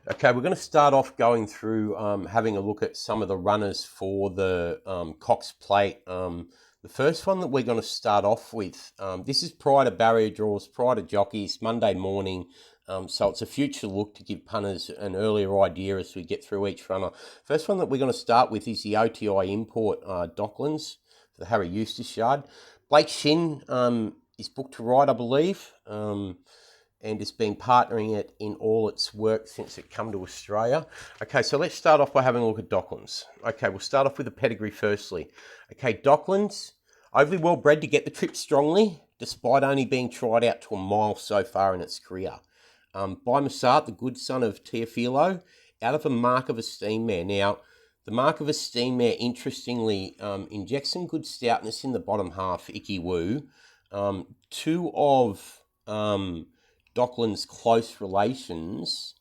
Okay, we're going to start off going through having a look at some of the runners for the Cox Plate. The first one that we're going to start off with, this is prior to barrier draws, prior to jockeys, Monday morning. So it's a future look to give punters an earlier idea as we get through each runner. First one that we're going to start with is the OTI import, Docklands, for the Harry Eustace yard. Blake Shin is booked to ride, I believe. And has been partnering it in all its work since it come to Australia. Okay, so let's start off by having a look at Docklands. Okay, we'll start off with the pedigree firstly. Okay, Docklands, overly well bred to get the trip strongly, despite only being tried out to a mile so far in its career. By Massart, the good son of Teofilo, out of a Mark of Esteem mare. Now, the Mark of Esteem mare, interestingly, injects some good stoutness in the bottom half, Icky Woo. Two of Docklands' close relations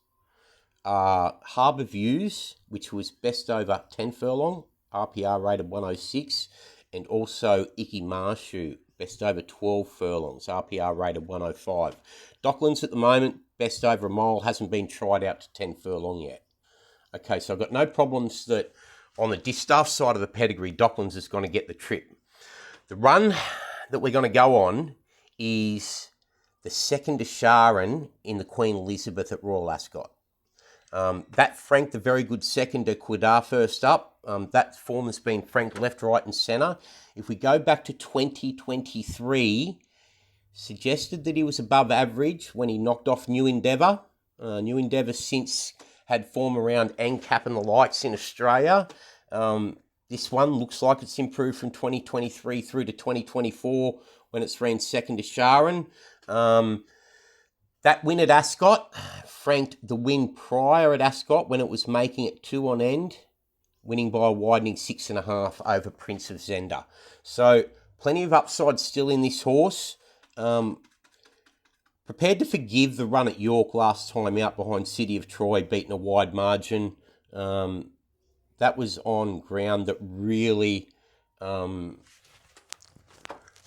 are Harbour Views, which was best over 10 furlong, RPR rated 106, and also Icky Marshu, best over 12 furlongs, RPR rated 105. Docklands at the moment, best over a mile, hasn't been tried out to 10 furlong yet. Okay, so I've got no problems that on the distaff side of the pedigree, Docklands is going to get the trip. The run that we're going to go on is the second to Sharon in the Queen Elizabeth at Royal Ascot. That franked a very good second to Quidar first up. That form has been franked left, right and centre. If we go back to 2023, suggested that he was above average when he knocked off New Endeavour. New Endeavour since had form around ANCAP and the likes in Australia. This one looks like it's improved from 2023 through to 2024 when it's ran second to Sharon. That win at Ascot franked the win prior at Ascot when it was making it 2 on end, winning by a widening 6.5 over Prince of Zenda. So plenty of upside still in this horse. Prepared to forgive the run at York last time out behind City of Troy, beating a wide margin. That was on ground that really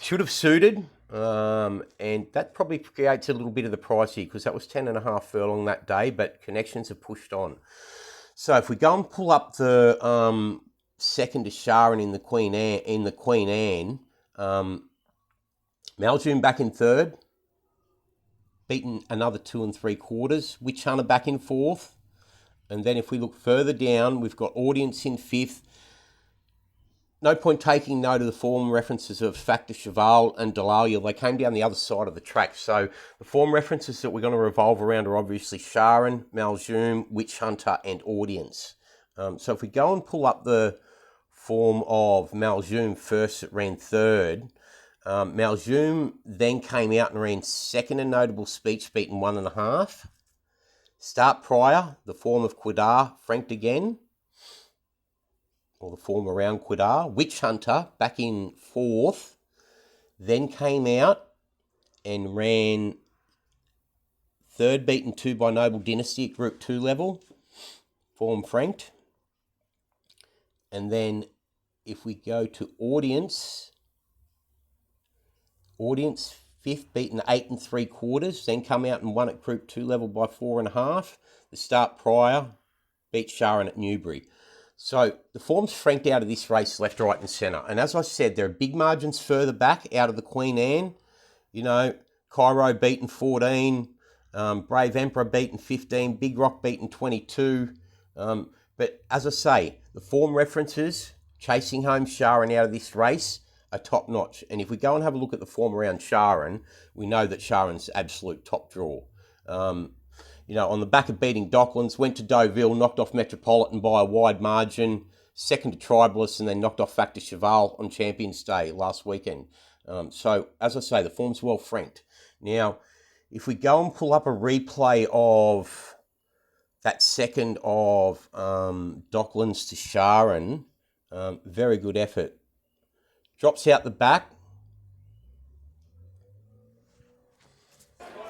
should have suited. And that probably creates a little bit of the price here because that was 10.5 furlong that day, but connections have pushed on. So if we go and pull up the second to Sharon in the Queen Anne, Maljoon back in third, beaten another 2 3/4. Witch Hunter back in fourth. And then if we look further down, we've got Audience in fifth. No point taking note of the form references of Factor Cheval and Delalia. They came down the other side of the track. So the form references that we're going to revolve around are obviously Sharon, Maljoon, Witch Hunter, and Audience. So if we go and pull up the form of Maljoon first, it ran third. Maljoon then came out and ran second in Notable Speech, beaten 1.5. Start prior, the form of Quidar, franked again, or the form around Quidar. Witch Hunter back in fourth, then came out and ran third, beaten 2 by Noble Dynasty at Group 2 level, form franked. And then if we go to Audience fifth, beaten 8 3/4, then come out and won at Group 2 level by 4.5. The start prior, beat Sharon at Newbury. So the form's franked out of this race left, right and centre. And as I said, there are big margins further back out of the Queen Anne. You know, Cairo beaten 14, Brave Emperor beaten 15, Big Rock beaten 22. But as I say, the form references chasing home Sharon out of this race are top notch. And if we go and have a look at the form around Sharon, we know that Sharon's absolute top draw. You know, on the back of beating Docklands, went to Deauville, knocked off Metropolitan by a wide margin, second to Tribalist, and then knocked off Factor Cheval on Champions Day last weekend. So, as I say, the form's well franked. Now, if we go and pull up a replay of that second of Docklands to Sharon, very good effort. Drops out the back.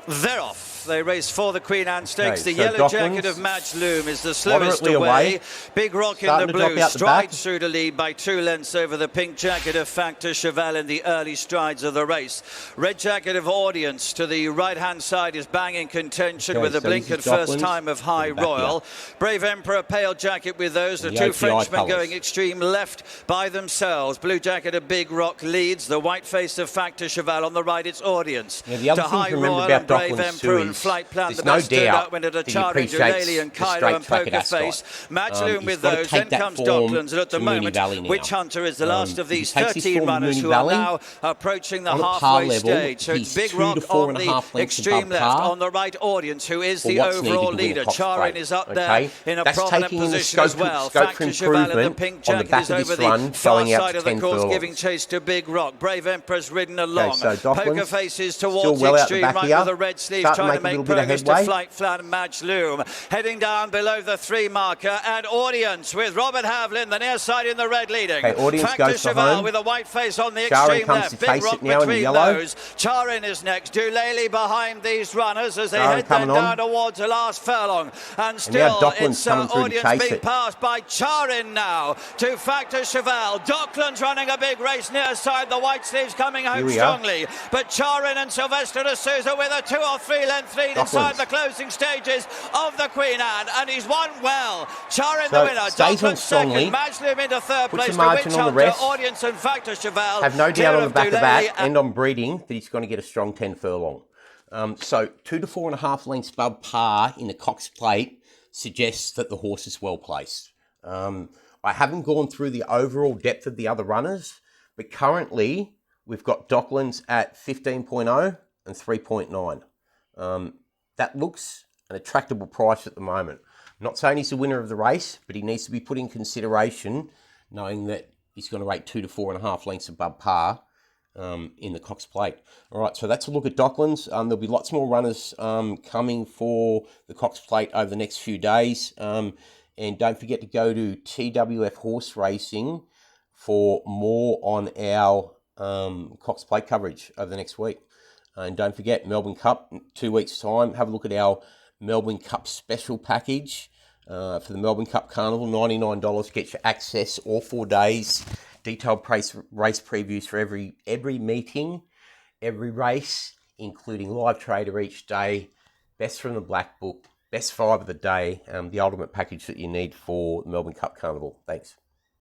They're off. They race for the Queen Anne Stakes. Okay, The so yellow jacket Docklands, of Match Loom is the slowest moderately away. Big Rock in Starting the to drop blue out the back. strides through to lead by 2 lengths over the pink jacket of Factor Cheval in the early strides of the race. Red jacket of Audience to the right-hand side is banging contention with the blinkered first time of High Royal. Brave Emperor, pale jacket with those. The 2 Frenchmen going extreme left by themselves. Blue jacket of Big Rock leads. The white face of Factor Cheval on the right, it's Audience. Yeah, the other to thing High to remember Royal about and Brave Docklands Emperor too and is Flight Plan. there's The no best stood doubt out when it a that he Charlie, appreciates Jalali and the Kylo straight and track at Poker Ascot. Face. Match Loom with He's got to those. take Then that comes form Docklands, and at the to Moonee moment, Valley now. Witch Hunter is the last of If he these takes this 13 form to runners Moonee who Valley, are now approaching the on a par halfway level, stage. So he's it's Big 2 Rock to 4.5 on the lengths extreme above left. par On the right, Audience, who is for the what's needed overall to win the leader. Cox Charin Plate. is up Okay? there in a That's prominent taking in the position as scope well. for Factor Cheval in the improvement pink on the jacket back is of over this run, the far going out side to of the 10 course, furlongs. giving chase to Big Rock. Brave Emperor's ridden along. Okay, so Poker Docklands Faces still towards well the out the extreme back right here. with the red sleeves, Starting trying to to make a make little bit of progress to headway. Flight Plan Match Loom. Heading down below the 3 marker, and Audience with Robert Havlin, the near side in the red leading. Okay, Audience Factor goes for Cheval home. with a white face on the Charin extreme comes left. to Big chase Rock it now in the between yellow. those. Charin is next. Doolally behind these runners as they Charin head then coming on. down towards the last furlong. And now still Docklands it's coming through to Audience chase being it. passed by Charin now to Factor Cheval. Docklands running a big race near side. The white sleeves coming home strongly. But Charin and Sylvester de Souza with a 2 or 3 length lead inside the closing stages of the Queen Anne. And he's won well. Charin the winner. Stays on Docklands strongly. second. Match Loom into third Puts place. a margin Witch on the Hunter, rest. Audience and Factor Cheval. Have no doubt on the back of Doolally that and on breeding that he's going to get a strong 10 furlong. So 2 to 4.5 lengths above par in the Cox Plate suggests that the horse is well placed. I haven't gone through the overall depth of the other runners, but currently we've got Docklands at 15.0 and 3.9. That looks an attractable price at the moment. I'm not saying he's the winner of the race, but he needs to be put in consideration knowing that he's going to rate 2 to 4.5 lengths above par in the Cox Plate. All right, so that's a look at Docklands. There'll be lots more runners coming for the Cox Plate over the next few days. And don't forget to go to TWF Horse Racing for more on our Cox Plate coverage over the next week. And don't forget, Melbourne Cup, 2 weeks' time. Have a look at our Melbourne Cup special package for the Melbourne Cup Carnival. $99 gets you access all 4 days. Detailed race previews for every meeting, every race, including live trader each day, best from the Black Book, best 5 of the day, the ultimate package that you need for the Melbourne Cup Carnival. Thanks.